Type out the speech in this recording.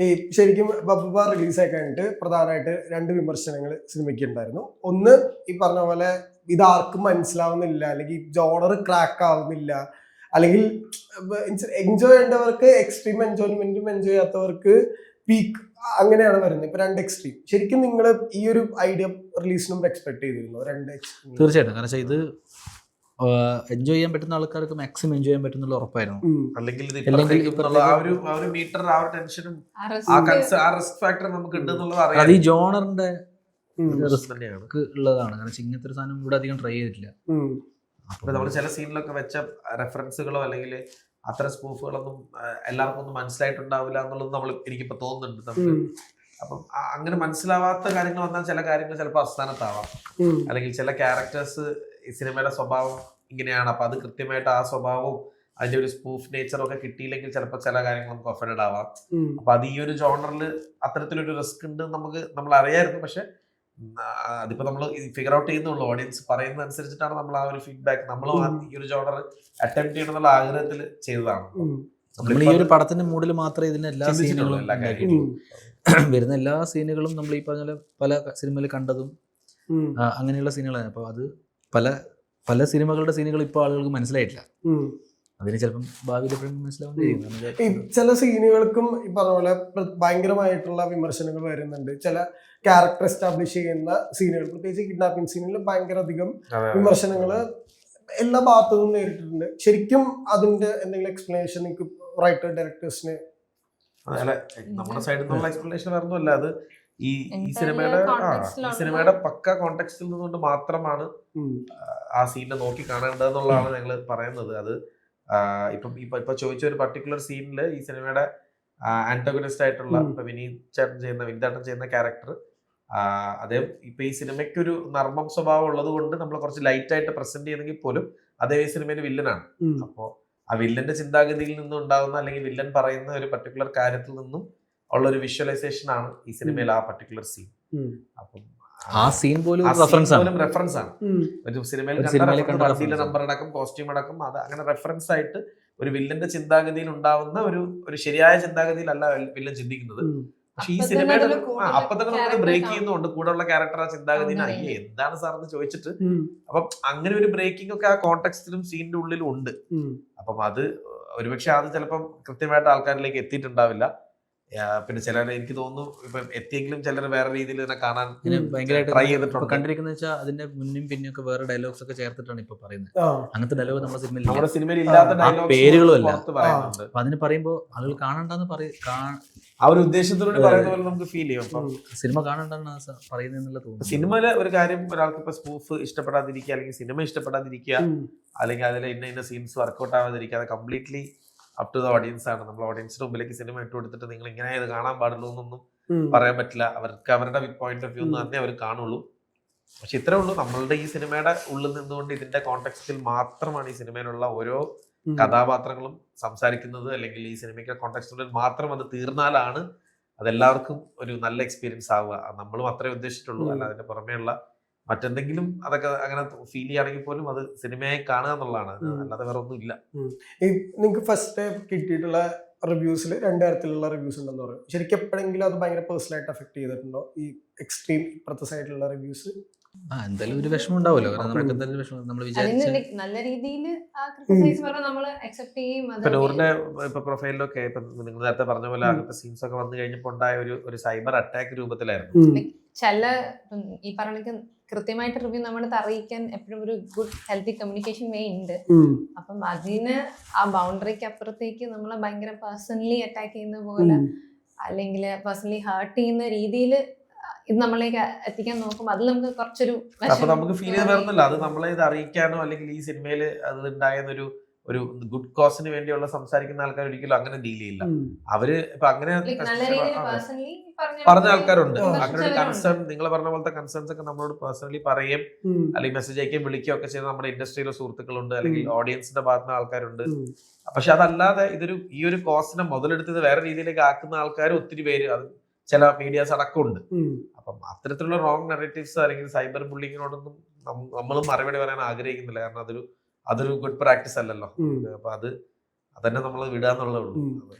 ഈ ശരിക്കും ബബ്ബ റിലീസായി കഴിഞ്ഞിട്ട് പ്രധാനമായിട്ട് രണ്ട് വിമർശനങ്ങൾ സിനിമയ്ക്ക് ഉണ്ടായിരുന്നു. ഒന്ന്, ഈ പറഞ്ഞ പോലെ ഇതാർക്കും മനസ്സിലാവുന്നില്ല, അല്ലെങ്കിൽ ജോണർ ക്രാക്ക് ആവുന്നില്ല, അല്ലെങ്കിൽ എൻജോയ് ചെയ്യേണ്ടവർക്ക് എക്സ്ട്രീം എൻജോയ്മെന്റും എൻജോയ് ചെയ്യാത്തവർക്ക് പീക്ക്, അങ്ങനെയാണ് വരുന്നത്. ഇപ്പൊ രണ്ട് എക്സ്ട്രീം. ശരിക്കും നിങ്ങൾ ഈ ഒരു ഐഡിയ റിലീസിന് മുമ്പ് എക്സ്പെക്ട് ചെയ്തിരുന്നു? രണ്ട് എക്സ്ട്രീം തീർച്ചയായിട്ടും. കാരണം ഇത് എൻജോയ് ചെയ്യാൻ പറ്റുന്ന ആൾക്കാർക്ക് മാക്സിമം എൻജോയ് ചെയ്യാൻ പറ്റുന്നുള്ള ഉറപ്പായിരുന്നു. അല്ലെങ്കിൽ മീറ്റർ ആ ഒരു ടെൻഷനും ആ റിസ്ക് ഫാക്ടർ നമുക്ക് ഉണ്ടെന്നുള്ളത് അറിയാം. അത് ഈ ജോണറിന്റെ റിസ്ക് ഉള്ളതാണ്. കാരണം ഇങ്ങനത്തെ ഒരു സാധനം ഇവിടെ അധികം ട്രൈ ചെയ്തിട്ടില്ല. അപ്പൊ നമ്മൾ ചില സീനിലൊക്കെ വെച്ച റെഫറൻസുകളോ അല്ലെങ്കിൽ അത്തരം സ്പൂഫുകളൊന്നും എല്ലാവർക്കും ഒന്നും മനസ്സിലായിട്ടുണ്ടാവില്ല എന്നുള്ളത് എനിക്കിപ്പോ തോന്നുന്നുണ്ട് നമുക്ക്. അപ്പം അങ്ങനെ മനസ്സിലാവാത്ത കാര്യങ്ങൾ വന്നാൽ ചില കാര്യങ്ങൾ ചിലപ്പോൾ അസ്ഥാനത്താവാം, അല്ലെങ്കിൽ ചില ക്യാരക്ടേഴ്സ് ഈ സിനിമയുടെ സ്വഭാവം ഇങ്ങനെയാണ്, അപ്പൊ അത് കൃത്യമായിട്ട് ആ സ്വഭാവവും അതിന്റെ ഒരു സ്പൂഫ് നേച്ചറും ഒക്കെ കിട്ടിയില്ലെങ്കിൽ ചിലപ്പോൾ ചില കാര്യങ്ങൾ നമുക്ക് ഒഫൻഡഡ് ആവാം. അപ്പൊ അത് ഈ ഒരു ജോണറിൽ അത്തരത്തിലൊരു റിസ്ക് ഉണ്ട് നമ്മൾ അറിയായിരുന്നു. പക്ഷെ അതിപ്പോ നമ്മൾ ഫിഗർ ഔട്ട് ചെയ്യുന്നുള്ളൂ. ഓഡിയൻസ് പറയുന്നത് അനുസരിച്ചിട്ടാണ് നമ്മൾ ആ ഒരു ഫീഡ്ബാക്ക് നമ്മളും ഈ ഒരു ജോണർ അറ്റംപ്റ്റ് ചെയ്യണം എന്നുള്ള ആഗ്രഹത്തിൽ ചെയ്തതാണ്. നമ്മൾ ഈ ഒരു പടത്തിന്റെ മൂഡിൽ മാത്രമേ ഇതിന്റെ എല്ലാ സീനുകളും വരുന്ന എല്ലാ സീനുകളും നമ്മൾ ഈ പറഞ്ഞ പല സിനിമയിൽ കണ്ടതും അങ്ങനെയുള്ള സീനുകളാണ്. അപ്പൊ അത് പല സിനിമകളുടെ സീനുകൾ ഇപ്പോൾ ആളുകൾക്ക് മനസ്സിലായിട്ടില്ല. അതിന് ചിലപ്പം ഭാവിയിൽ മനസ്സിലാവുന്ന ചില സീനുകൾക്കും ഈ പറഞ്ഞ പോലെ ഭയങ്കരമായിട്ടുള്ള വിമർശനങ്ങൾ വരുന്നുണ്ട്. ചില ക്യാരക്ടർ എസ്റ്റാബ്ലിഷ് ചെയ്യുന്ന സീനുകൾ, പ്രത്യേകിച്ച് കിഡ്നാപ്പിംഗ് സീനിൽ ഭയങ്കര അധികം വിമർശനങ്ങൾ എല്ലാ ഭാഗത്തുനിന്നും നേരിട്ടിട്ടുണ്ട്. ശരിക്കും അതിന്റെ എന്തെങ്കിലും എക്സ്പ്ലനേഷൻ നിങ്ങൾക്ക് റൈറ്റർ ഡയറക്ടേഴ്സിന്? നമ്മുടെ സൈഡിൽ നിന്നുള്ള എക്സ്പ്ലനേഷൻ വരുന്നില്ല. അത് ഈ സിനിമയുടെ പക്ക കോണ്ടെക്സ്റ്റിൽ നിന്നുകൊണ്ട് മാത്രമാണ് ആ സീനിനെ നോക്കി കാണേണ്ടതെന്നുള്ളതാണ് ഞങ്ങൾ പറയുന്നത്. അത് ഇപ്പൊ ചോദിച്ച ഒരു പർട്ടിക്കുലർ സീനിൽ ഈ സിനിമയുടെ ആന്റഗണിസ്റ്റ് ആയിട്ടുള്ള ഇപ്പൊ വിനീതേട്ടൻ ചെയ്യുന്ന ക്യാരക്ടർ, അദ്ദേഹം ഇപ്പൊ ഈ സിനിമയ്ക്ക് ഒരു നർമ്മം സ്വഭാവം ഉള്ളത് കൊണ്ട് നമ്മൾ കുറച്ച് ലൈറ്റ് ആയിട്ട് പ്രസന്റ് ചെയ്യുന്നെങ്കിൽ പോലും അതേ ഈ സിനിമയിൽ വില്ലനാണ്. അപ്പോ ആ വില്ലന്റെ ചിന്താഗതിയിൽ നിന്നും ഉണ്ടാകുന്ന അല്ലെങ്കിൽ വില്ലൻ പറയുന്ന ഒരു പർട്ടിക്കുലർ കാര്യത്തിൽ നിന്നും ഉള്ള ഒരു വിഷ്വലൈസേഷൻ ആണ് ഈ സിനിമയിൽ ആ പർട്ടിക്കുലർ സീൻ. അപ്പം ആ സീൻ പോലും റെഫറൻസ് ആണ്. ഒരു സിനിമയിൽ നമ്പർ അടക്കം കോസ്റ്റ്യൂം അടക്കം അത് അങ്ങനെ റെഫറൻസ് ആയിട്ട് ഒരു വില്ലന്റെ ചിന്താഗതിയിൽ ഉണ്ടാവുന്ന ഒരു ശരിയായ ചിന്താഗതിയിലല്ല വില്ലൻ ചിന്തിക്കുന്നത്. പക്ഷെ ഈ സിനിമയുടെ അപ്പൊ തന്നെ നമുക്ക് ബ്രേക്ക് ചെയ്യുന്നുണ്ട്. കൂടെ ഉള്ള ക്യാരക്ടർ ആ ചിന്താഗതിന് അയ്യേ എന്താണ് സാർ എന്ന് ചോദിച്ചിട്ട്, അപ്പം അങ്ങനെ ഒരു ബ്രേക്കിംഗ് ഒക്കെ ആ കോണ്ടെക്സ്റ്റിലും സീനിന്റെ ഉള്ളിലും ഉണ്ട്. അപ്പം അത് ഒരുപക്ഷെ അത് ചിലപ്പം കൃത്യമായിട്ട് ആൾക്കാരിലേക്ക് എത്തിയിട്ടുണ്ടാവില്ല. പിന്നെ ചിലർ എനിക്ക് തോന്നുന്നു ഇപ്പൊ എത്തിയെങ്കിലും ചിലർ വേറെ രീതിയിൽ തന്നെ കാണാൻ ഭയങ്കരമായിട്ട് ട്രൈ ചെയ്തിട്ടുണ്ട്. കണ്ടിരിക്കുന്ന വെച്ചാൽ അതിന്റെ മുന്നും പിന്നും ഒക്കെ വേറെ ഡയലോഗ്സ് ഒക്കെ ചേർത്തിട്ടാണ് ഇപ്പൊ പറയുന്നത്. അങ്ങനത്തെ ഡയലോഗ് നമ്മുടെ സിനിമയിൽ ഇല്ലാത്ത പേരുകളും അല്ല. അപ്പൊ അതിന് പറയുമ്പോൾ ആളുകൾ കാണണ്ടെന്ന് ആ ഒരു ഉദ്ദേശത്തോടെ പറയുന്ന പോലെ നമുക്ക് ഫീൽ ചെയ്യും. അപ്പം സിനിമ കാണണ്ടെന്ന് പറയുന്നതെന്നുള്ള തോന്നുന്നു. സിനിമയിലെ ഒരു കാര്യം ഒരാൾക്ക് ഇപ്പൊ സ്പൂഫ് ഇഷ്ടപ്പെടാതിരിക്കുക, അല്ലെങ്കിൽ സിനിമ ഇഷ്ടപ്പെടാതിരിക്കുക, അല്ലെങ്കിൽ അതിൽ ഇന്ന സീൻസ് വർക്ക്ഔട്ട് ആവാതിരിക്കുക, അത് completely up to the audience ആണ്. നമ്മൾ ഓഡിയൻസിന് മുമ്പിലേക്ക് സിനിമ ഇട്ട് കൊടുത്തിട്ട് നിങ്ങൾ ഇങ്ങനെ ഇത് കാണാൻ പാടുള്ളൂ എന്നൊന്നും പറയാൻ പറ്റില്ല. അവർക്ക് അവരുടെ പോയിന്റ് ഓഫ് വ്യൂ തന്നെ അവർ കാണുള്ളൂ. പക്ഷെ ഇത്രേ ഉള്ളൂ, നമ്മളുടെ ഈ സിനിമയുടെ ഉള്ളിൽ നിന്നുകൊണ്ട് ഇതിന്റെ കോണ്ടെക്സ്റ്റിൽ മാത്രമാണ് ഈ സിനിമയിലുള്ള ഓരോ കഥാപാത്രങ്ങളും സംസാരിക്കുന്നത്, അല്ലെങ്കിൽ ഈ സിനിമയ്ക്ക് കോണ്ടെക്സ്റ്റിൽ മാത്രം അത് തീർന്നാലാണ് അതെല്ലാവർക്കും ഒരു നല്ല എക്സ്പീരിയൻസ് ആവുക. നമ്മളും അത്രേ ഉദ്ദേശിച്ചിട്ടുള്ളൂ. അല്ല അതിന്റെ പുറമേയുള്ള മറ്റെന്തെങ്കിലും അതൊക്കെ അങ്ങനെ ഫീൽ ചെയ്യുകയാണെങ്കിൽ പോലും അത് സിനിമയായി കാണുക എന്നുള്ളതാണ്, അല്ലാതെ വേറെ ഒന്നും ഇല്ല. നിങ്ങൾക്ക് ഫസ്റ്റ് കിട്ടിയിട്ടുള്ള റിവ്യൂസിൽ രണ്ട് തരത്തിലുള്ള റിവ്യൂസ് ഉണ്ടെന്ന് പറയും. ശരിക്കും എപ്പോഴെങ്കിലും അത് ഭയങ്കര പേഴ്സണലായിട്ട് അഫക്ട് ചെയ്തിട്ടുണ്ടോ ഈ എക്സ്ട്രീം ഇപ്പുറത്തെ സൈഡിലുള്ള റിവ്യൂസ്? എന്തായാലും ഒരു വിഷമം ഉണ്ടാവുമല്ലോ. നല്ല രീതിയിൽ നൂറിന്റെ ഇപ്പൊ പ്രൊഫൈലിലൊക്കെ ഇപ്പൊ നിങ്ങൾ നേരത്തെ പറഞ്ഞ പോലെ അങ്ങനത്തെ സീൻസ് ഒക്കെ വന്നു കഴിഞ്ഞപ്പോൾ ഉണ്ടായ ഒരു സൈബർ അറ്റാക്ക് രൂപത്തിലായിരുന്നു. ചില ഈ പറഞ്ഞ കൃത്യമായിട്ട് റിവ്യൂ നമ്മളത് അറിയിക്കാൻ എപ്പോഴും ഒരു ഗുഡ് ഹെൽത്തി കമ്മ്യൂണിക്കേഷൻ വേ ഉണ്ട്. അപ്പം അതിന് ആ ബൗണ്ടറിക്ക് അപ്പുറത്തേക്ക് നമ്മളെ ഭയങ്കര പേഴ്സണലി അറ്റാക്ക് ചെയ്യുന്ന പോലെ അല്ലെങ്കിൽ പേഴ്സണലി ഹേർട്ട് ചെയ്യുന്ന രീതിയിൽ ഇത് നമ്മളേക്ക് എത്തിക്കാൻ നോക്കും. അതിൽ നമുക്ക് കുറച്ചൊരു നമുക്ക് ഫീൽ ചെയ്ത് വരുന്നില്ല. അത് നമ്മളെ ഇത് അറിയിക്കാനോ അല്ലെങ്കിൽ ഈ സിനിമയിൽ അത് ഉണ്ടായെന്നൊരു ഗുഡ് കോസിന് വേണ്ടിയുള്ള സംസാരിക്കുന്ന ആൾക്കാർ ഒരിക്കലും അങ്ങനെ ഡീൽ ചെയ്യില്ല. അവര് ഇപ്പൊ അങ്ങനെ പറഞ്ഞ ആൾക്കാരുണ്ട്. അങ്ങനെ ഒരു കൺസേൺ, നിങ്ങൾ പറഞ്ഞ പോലത്തെ കൺസേൺസ് ഒക്കെ നമ്മളോട് പേഴ്സണലി പറയുകയും അല്ലെങ്കിൽ മെസ്സേജ് അയക്കുകയും വിളിക്കുകയും ഒക്കെ ചെയ്യുന്ന നമ്മുടെ ഇൻഡസ്ട്രിയിലെ സുഹൃത്തുക്കളുണ്ട്, അല്ലെങ്കിൽ ഓഡിയൻസിന്റെ ഭാഗത്തുനിന്ന് ആൾക്കാരുണ്ട്. പക്ഷെ അതല്ലാതെ ഈ ഒരു കോസിനെ മുതലെടുത്തത് വേറെ രീതിയിലേക്ക് ആക്കുന്ന ആൾക്കാർ ഒത്തിരി പേര്, അത് ചില മീഡിയാസ് അടക്കമുണ്ട്. അപ്പം അത്തരത്തിലുള്ള റോങ് നെറേറ്റീവ്സ് അല്ലെങ്കിൽ സൈബർ ബുള്ളിങ്ങിനോടൊന്നും നമ്മളും മറുപടി പറയാൻ ആഗ്രഹിക്കുന്നില്ല. കാരണം അതൊരു ഗുഡ് പ്രാക്ടീസ് അല്ലല്ലോ. അപ്പൊ അതന്നെ നമ്മൾ വിടാന്നുള്ളേ ഉള്ളൂ.